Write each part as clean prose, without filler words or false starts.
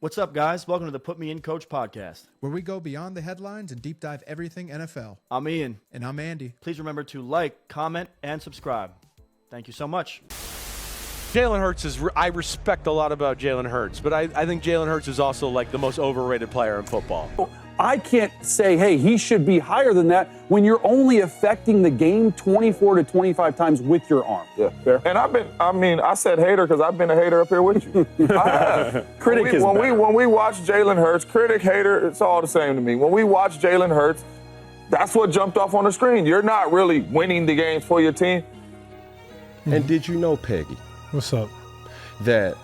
What's up, guys? Welcome to the Put Me In Coach podcast, where we go beyond the headlines and deep dive everything NFL. I'm Ian. And I'm Andy. Please remember to like, comment, and subscribe. Thank you so much. Jalen Hurts I respect a lot about Jalen Hurts, but I think Jalen Hurts is also like the most overrated player in football. I can't say, hey, he should be higher than that when you're only affecting the game 24 to 25 times with your arm. Yeah, fair. And I said hater because I've been a hater up here with you. I have. When we watch Jalen Hurts, critic, hater, it's all the same to me. When we watch Jalen Hurts, that's what jumped off on the screen. You're not really winning the games for your team. And did you know, Peggy? What's up? That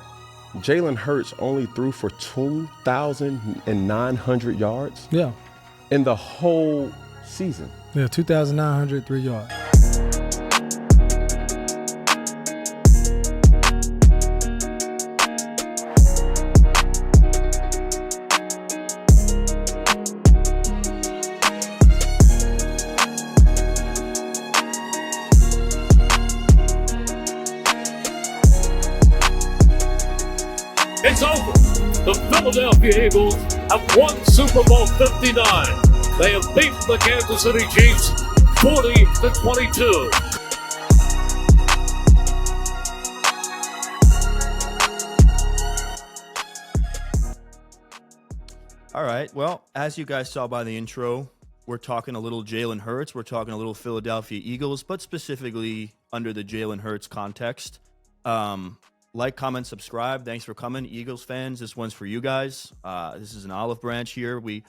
Jalen Hurts only threw for 2,900 yards? Yeah. In the whole season. Yeah, 2,903 yards. It's over. The Philadelphia Eagles have won Super Bowl 59. They have beaten the Kansas City Chiefs 40-22. All right. Well, as you guys saw by the intro, we're talking a little Jalen Hurts. We're talking a little Philadelphia Eagles, but specifically under the Jalen Hurts context. Like, comment, subscribe. Thanks for coming, Eagles fans. This one's for you guys. This is an olive branch here. We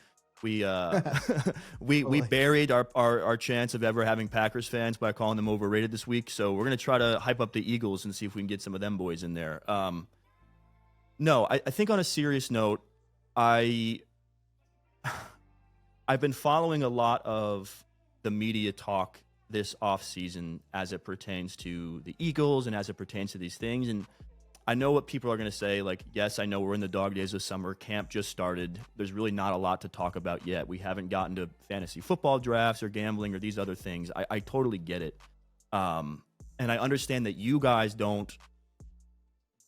buried our chance of ever having Packers fans by calling them overrated this week. So we're gonna try to hype up the Eagles and see if we can get some of them boys in there. No, I think on a serious note, I've been following a lot of the media talk this offseason as it pertains to the Eagles and as it pertains to these things. And I know what people are going to say, like, yes, I know we're in the dog days of summer. Camp just started. There's really not a lot to talk about yet. We haven't gotten to fantasy football drafts or gambling or these other things. I totally get it. And I understand that you guys don't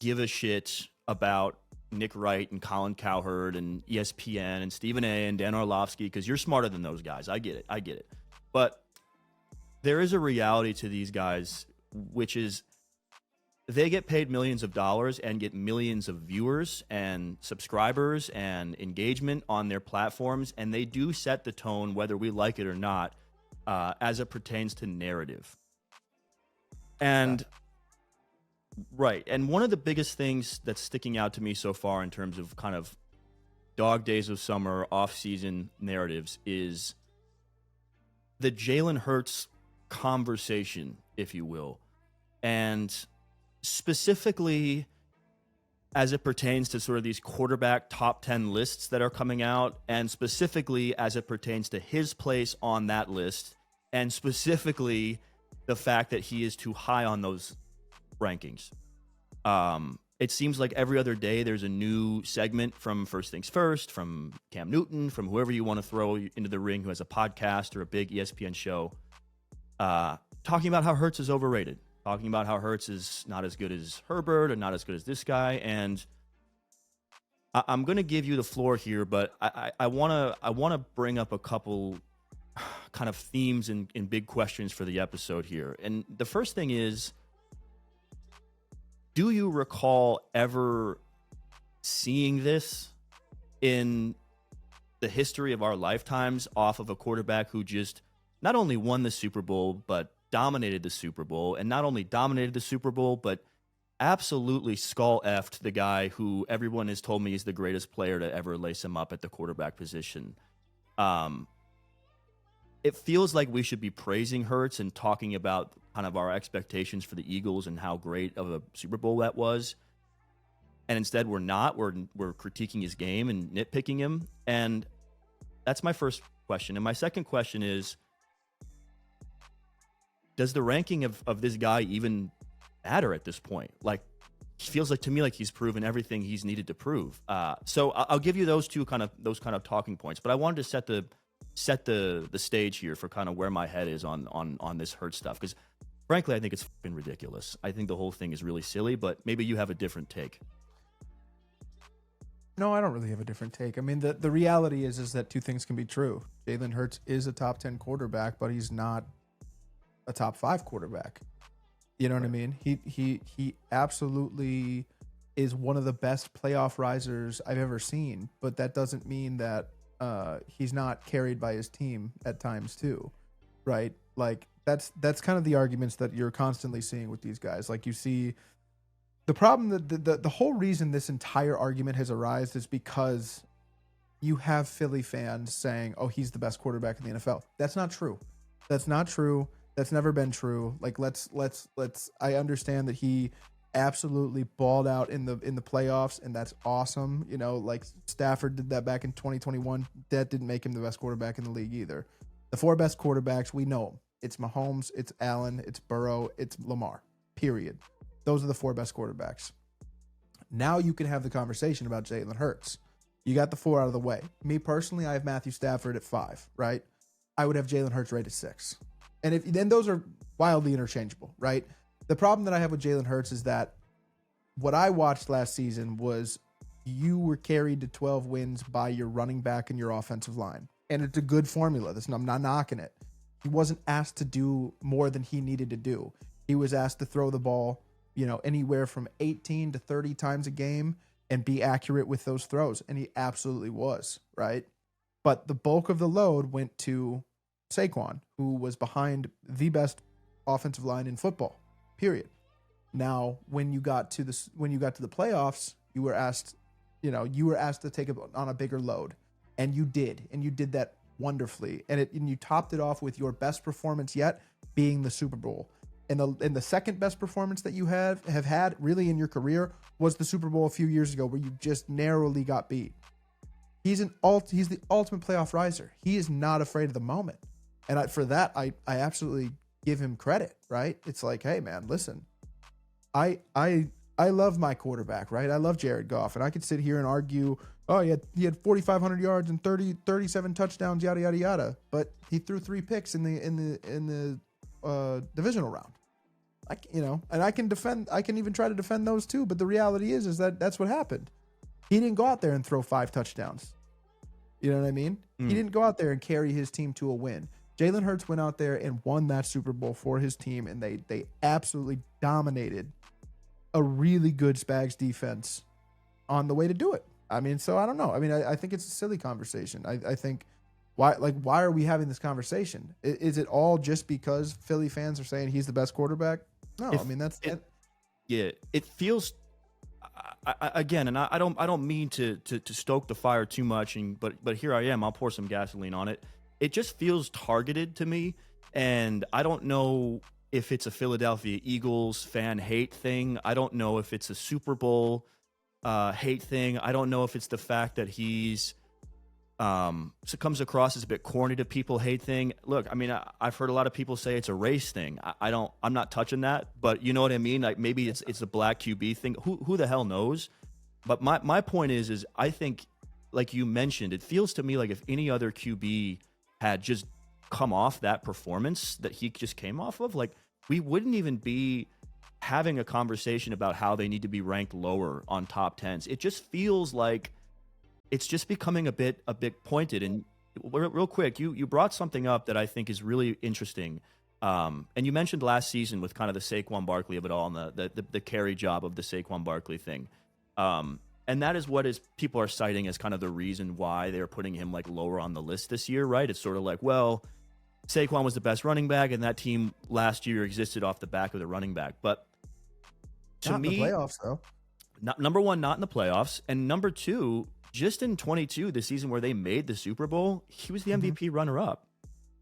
give a shit about Nick Wright and Colin Cowherd and ESPN and Stephen A. and Dan Orlovsky because you're smarter than those guys. I get it. But there is a reality to these guys, which is they get paid millions of dollars and get millions of viewers and subscribers and engagement on their platforms, and they do set the tone, whether we like it or not, as it pertains to narrative. And right, and one of the biggest things that's sticking out to me so far in terms of kind of dog days of summer, off-season narratives is the Jalen Hurts conversation, if you will, and specifically as it pertains to sort of these quarterback top 10 lists that are coming out, and specifically as it pertains to his place on that list, and specifically the fact that he is too high on those rankings. It seems like every other day there's a new segment from First Things First, from Cam Newton, from whoever you want to throw into the ring who has a podcast or a big ESPN show, talking about how Hurts is overrated. Talking about how Hurts is not as good as Herbert or not as good as this guy. And I'm going to give you the floor here, but I want to bring up a couple kind of themes and big questions for the episode here. And the first thing is, do you recall ever seeing this in the history of our lifetimes off of a quarterback who just not only won the Super Bowl, but dominated the Super Bowl, and not only dominated the Super Bowl, but absolutely skull-effed the guy who everyone has told me is the greatest player to ever lace him up at the quarterback position? It feels like we should be praising Hurts and talking about kind of our expectations for the Eagles and how great of a Super Bowl that was. And instead we're not. We're critiquing his game and nitpicking him. And that's my first question. And my second question is, does the ranking of this guy even matter at this point? Like, it feels like to me like he's proven everything he's needed to prove. So I'll give you those kind of talking points. But I wanted to set the stage here for kind of where my head is on this Hurts stuff, because frankly I think it's fucking ridiculous. I think the whole thing is really silly, but maybe you have a different take. No, I don't really have a different take. I mean, the reality is that two things can be true. Jalen Hurts is a top 10 quarterback, but he's not a top 5 quarterback. You know what I mean? He absolutely is one of the best playoff risers I've ever seen, but that doesn't mean that he's not carried by his team at times too, right? Like that's kind of the arguments that you're constantly seeing with these guys. Like you see the problem that the whole reason this entire argument has arisen is because you have Philly fans saying, "Oh, he's the best quarterback in the NFL." That's not true. That's not true. That's never been true. Like let's I understand that he absolutely balled out in the playoffs, and that's awesome. You know, like Stafford did that back in 2021. That didn't make him the best quarterback in the league either. The 4 best quarterbacks, we know them. It's Mahomes, it's Allen, it's Burrow, it's Lamar. Period. Those are the 4 best quarterbacks. Now you can have the conversation about Jalen Hurts. You got the 4 out of the way. Me personally, I have Matthew Stafford at 5, right? I would have Jalen Hurts rated 6. And then those are wildly interchangeable, right? The problem that I have with Jalen Hurts is that what I watched last season was you were carried to 12 wins by your running back and your offensive line. And it's a good formula. I'm not knocking it. He wasn't asked to do more than he needed to do. He was asked to throw the ball, anywhere from 18 to 30 times a game and be accurate with those throws. And he absolutely was, right? But the bulk of the load went to Saquon, who was behind the best offensive line in football, period. Now, when you got to the playoffs, you were asked to take on a bigger load, and you did that wonderfully. And you topped it off with your best performance yet, being the Super Bowl. And the second best performance that you have had really in your career was the Super Bowl a few years ago, where you just narrowly got beat. He's the ultimate playoff riser. He is not afraid of the moment. And for that, I absolutely give him credit, right? It's like, hey man, listen, I love my quarterback, right? I love Jared Goff, and I could sit here and argue, oh, he had 4,500 yards and 37 touchdowns, yada yada yada, but he threw 3 picks in the divisional round. And I can even try to defend those too, but the reality is that that's what happened. He didn't go out there and throw 5 touchdowns. You know what I mean? He didn't go out there and carry his team to a win. Jalen Hurts went out there and won that Super Bowl for his team, and they absolutely dominated a really good Spags defense on the way to do it. I mean, so I don't know. I mean, I think it's a silly conversation. I think why are we having this conversation? Is it all just because Philly fans are saying he's the best quarterback? No, I mean that's it. Yeah, it feels again, and I don't mean to stoke the fire too much, but here I am. I'll pour some gasoline on it. It just feels targeted to me, and I don't know if it's a Philadelphia Eagles fan hate thing. I don't know if it's a Super Bowl hate thing. I don't know if it's the fact that he's comes across as a bit corny to people hate thing. Look, I mean, I've heard a lot of people say it's a race thing. I'm not touching that, but you know what I mean? Like maybe it's a black QB thing. Who the hell knows? But my point is I think, like you mentioned, it feels to me like if any other QB had just come off that performance that he just came off of, like we wouldn't even be having a conversation about how they need to be ranked lower on top 10s. It just feels like it's just becoming a bit pointed. And real quick, you brought something up that I think is really interesting. And you mentioned last season with kind of the Saquon Barkley of it all and the carry job of the Saquon Barkley thing. And that is what people are citing as kind of the reason why they're putting him like lower on the list this year, right? It's sort of like, well, Saquon was the best running back, and that team last year existed off the back of the running back. But to not me, in the playoffs though. Number one, not in the playoffs, and number two, just in 22, the season where they made the Super Bowl, he was the MVP runner-up.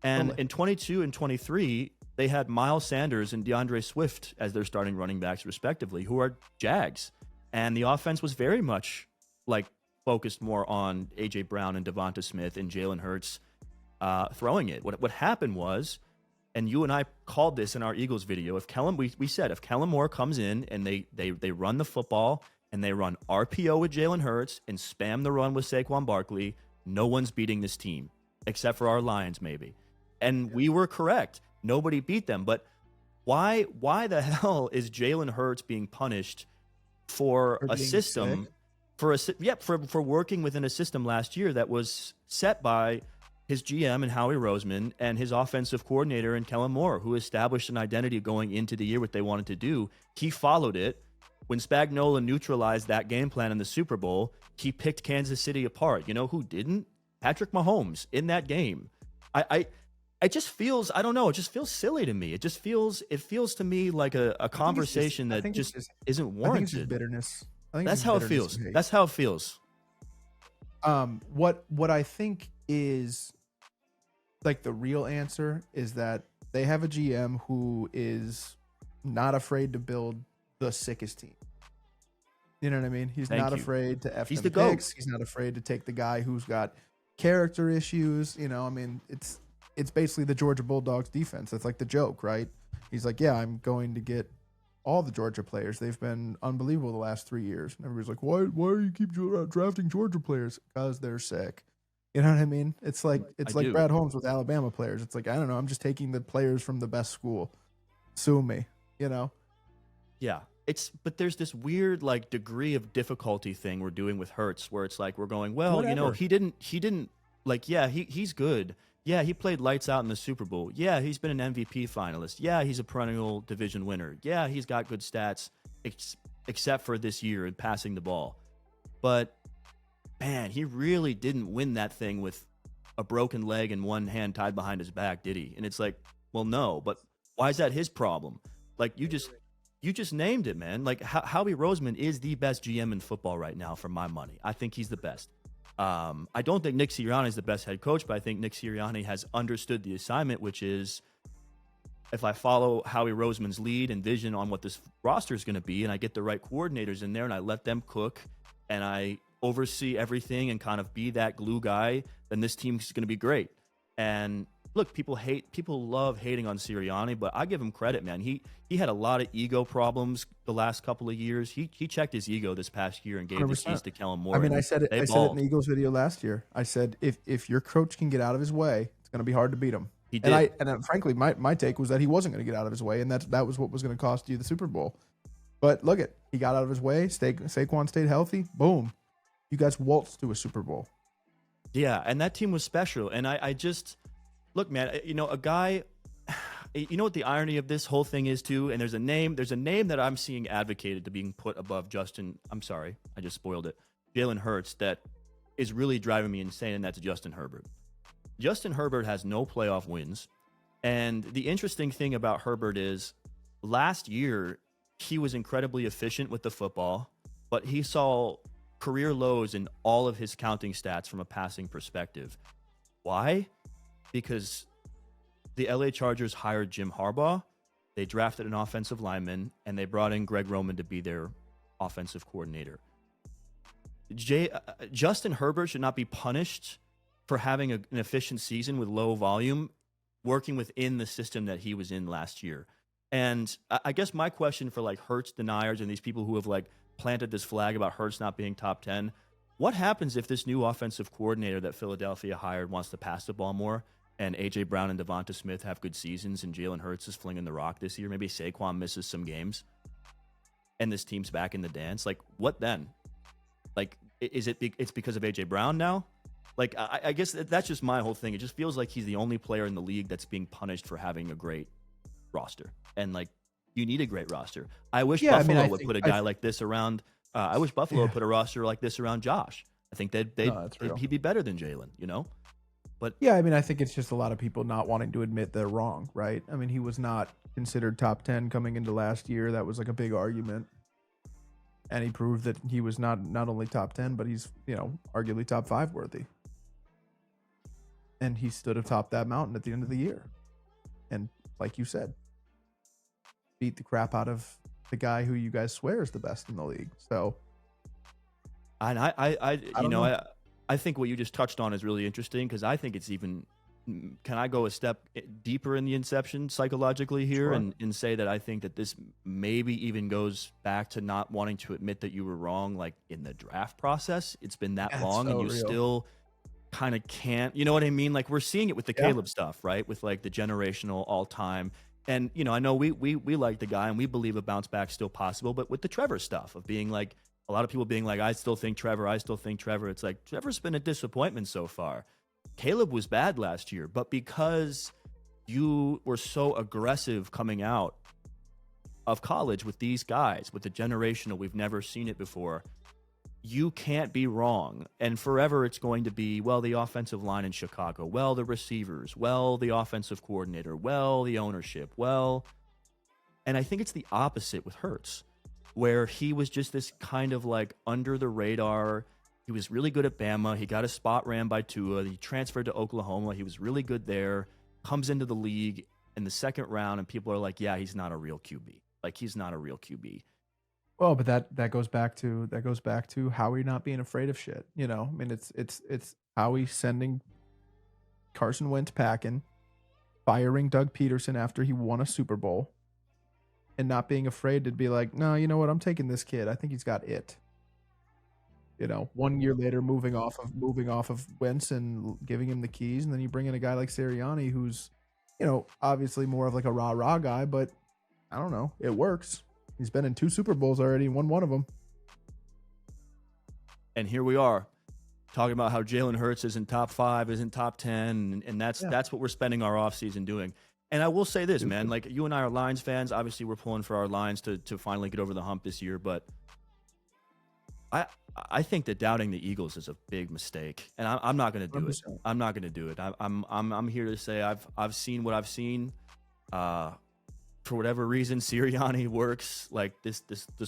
And in 22 and 23, they had Miles Sanders and DeAndre Swift as their starting running backs, respectively, who are Jags. And the offense was very much like focused more on A.J. Brown and Devonta Smith and Jalen Hurts throwing it. What happened was, and you and I called this in our Eagles video, we said if Kellen Moore comes in and they run the football and they run RPO with Jalen Hurts and spam the run with Saquon Barkley, no one's beating this team except for our Lions maybe. And we were correct. Nobody beat them. But why the hell is Jalen Hurts being punished for a system for working within a system last year that was set by his GM and Howie Roseman and his offensive coordinator and Kellen Moore, who established an identity going into the year what they wanted to do. He followed it. When Spagnuolo neutralized that game plan in the Super Bowl, he picked Kansas City apart. You know who didn't? Patrick Mahomes in that game. It just feels, I don't know, it just feels silly to me. It feels to me like a conversation that just isn't warranted. I think it's just bitterness. That's how it feels. That's how it feels. What I think is like the real answer is that they have a GM who is not afraid to build the sickest team. You know what I mean? He's not afraid to F them picks. He's not afraid to take the guy who's got character issues. You know, I mean, it's basically the Georgia Bulldogs defense. It's like the joke, right? He's like, yeah, I'm going to get all the Georgia players. They've been unbelievable the last 3 years. And everybody's like, why do you keep drafting Georgia players? Because they're sick. You know what I mean? It's like Brad Holmes with Alabama players. It's like, I don't know. I'm just taking the players from the best school. Sue me, you know? Yeah. But there's this weird like degree of difficulty thing we're doing with Hurts where it's like we're going, well, Whatever. you know, he didn't like, yeah, he's good. Yeah, he played lights out in the Super Bowl. Yeah, he's been an MVP finalist. Yeah, he's a perennial division winner. Yeah, he's got good stats except for this year in passing the ball. But man, he really didn't win that thing with a broken leg and one hand tied behind his back, did he? And it's like, well, no, but why is that his problem? Like you just named it, man. Like Howie Roseman is the best GM in football right now for my money. I think he's the best. I don't think Nick Sirianni is the best head coach, but I think Nick Sirianni has understood the assignment, which is if I follow Howie Roseman's lead and vision on what this roster is going to be and I get the right coordinators in there and I let them cook and I oversee everything and kind of be that glue guy, then this team's going to be great. And look, people love hating on Sirianni, but I give him credit, man. He had a lot of ego problems the last couple of years. He checked his ego this past year and gave 100%. The keys to Kellen Moore. I mean, I said it in the Eagles video last year. I said if your coach can get out of his way, it's going to be hard to beat him. He did. And frankly, my take was that he wasn't going to get out of his way, and that was what was going to cost you the Super Bowl. But look he got out of his way. Saquon stayed healthy. Boom, you guys waltzed to a Super Bowl. Yeah, and that team was special. And I just look, man. You know, a guy. You know what the irony of this whole thing is too. And there's a name that I'm seeing advocated to being put above Justin. I'm sorry, I just spoiled it. Jalen Hurts, that is really driving me insane, and that's Justin Herbert. Justin Herbert has no playoff wins. And the interesting thing about Herbert is last year, he was incredibly efficient with the football, but he saw career lows in all of his counting stats from a passing perspective. Why? Because the LA Chargers hired Jim Harbaugh. They drafted an offensive lineman, and they brought in Greg Roman to be their offensive coordinator. Justin Herbert should not be punished for having an efficient season with low volume, working within the system that he was in last year. And I guess my question for like Hurts deniers and these people who have like planted this flag about Hurts not being top 10, what happens if this new offensive coordinator that Philadelphia hired wants to pass the ball more and A.J. Brown and Devonta Smith have good seasons and Jalen Hurts is flinging the rock this year? Maybe Saquon misses some games and this team's back in the dance. Like, what then? Like, is it's because of A.J. Brown now? Like, I guess that's just my whole thing. It just feels like he's the only player in the league that's being punished for having a great roster. And, like, you need a great roster. I wish Buffalo would put a guy like this around. I wish Buffalo would put a roster like this around Josh. I think he'd be better than Jalen, you know? But yeah, I mean, I think it's just a lot of people not wanting to admit they're wrong, right? I mean, he was not considered top 10 coming into last year. That was like a big argument. And he proved that he was not only top 10, but he's, you know, arguably top 5 worthy. And he stood atop that mountain at the end of the year. And like you said, beat the crap out of the guy who you guys swear is the best in the league. So, and I think what you just touched on is really interesting because I think it's even. Can I go a step deeper in the inception psychologically here and say that I think that this maybe even goes back to not wanting to admit that you were wrong, like in the draft process? It's been that long and you still kind of can't, you know what I mean? Like we're seeing it with the Caleb stuff, right? With like the generational all time. And, you know, I know we like the guy and we believe a bounce back still possible, but with the Trevor stuff of being like, a lot of people being like, I still think Trevor. It's like, Trevor's been a disappointment so far. Caleb was bad last year, but because you were so aggressive coming out of college with these guys, with the generational, we've never seen it before, you can't be wrong. And forever it's going to be, well, the offensive line in Chicago, well, the receivers, well, the offensive coordinator, well, the ownership, well. And I think it's the opposite with Hurts, where he was just this kind of like under the radar. He was really good at Bama. He got a spot ran by Tua. He transferred to Oklahoma. He was really good there. Comes into the league in the second round, and people are like, yeah, he's not a real QB. Like, he's not a real QB. Well, but that goes back to Howie not being afraid of shit. You know, I mean, it's Howie sending Carson Wentz packing, firing Doug Peterson after he won a Super Bowl, and not being afraid to be like, no, you know what, I'm taking this kid. I think he's got it. You know, 1 year later, moving off of Wentz and giving him the keys, and then you bring in a guy like Sirianni, who's, you know, obviously more of like a rah-rah guy, but I don't know, it works. He's been in 2 Super Bowls already and won one of them. And here we are talking about how Jalen Hurts isn't top 5, isn't top 10, and that's what we're spending our offseason doing. And I will say this, man, like, you and I are Lions fans. Obviously, we're pulling for our Lions to finally get over the hump this year, but I think that doubting the Eagles is a big mistake, and I'm not going to do 100%. it. I'm not going to do it. I'm here to say I've seen what I've seen. For whatever reason, Sirianni works. Like, this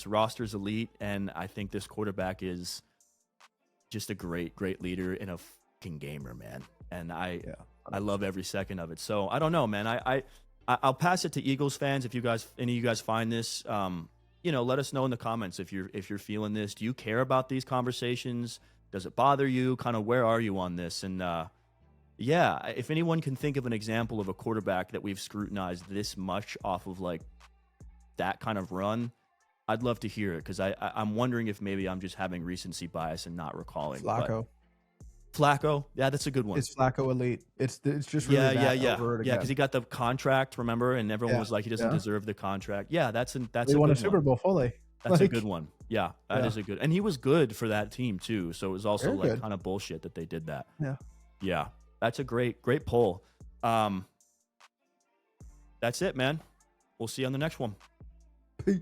roster's elite, and I think this quarterback is just a great leader and a fucking gamer, man. And I love every second of it. So I don't know, man. I'll pass it to Eagles fans. If any of you guys find this, you know, let us know in the comments if you're feeling this. Do you care about these conversations? Does it bother you? Kind of, where are you on this? And yeah, if anyone can think of an example of a quarterback that we've scrutinized this much off of like that kind of run, I'd love to hear it, because I'm wondering if maybe I'm just having recency bias and not recalling. Flacco, yeah, that's a good one. It's Flacco elite. It's just really yeah, because he got the contract, remember, and everyone was like, he doesn't deserve the contract. Yeah, that's they won a Super Bowl fully. That's a good one. Yeah, that is a good, and he was good for that team too. So it was also Very like good. kind of bullshit that they did that. Yeah. That's a great poll. That's it, man. We'll see you on the next one. Peace.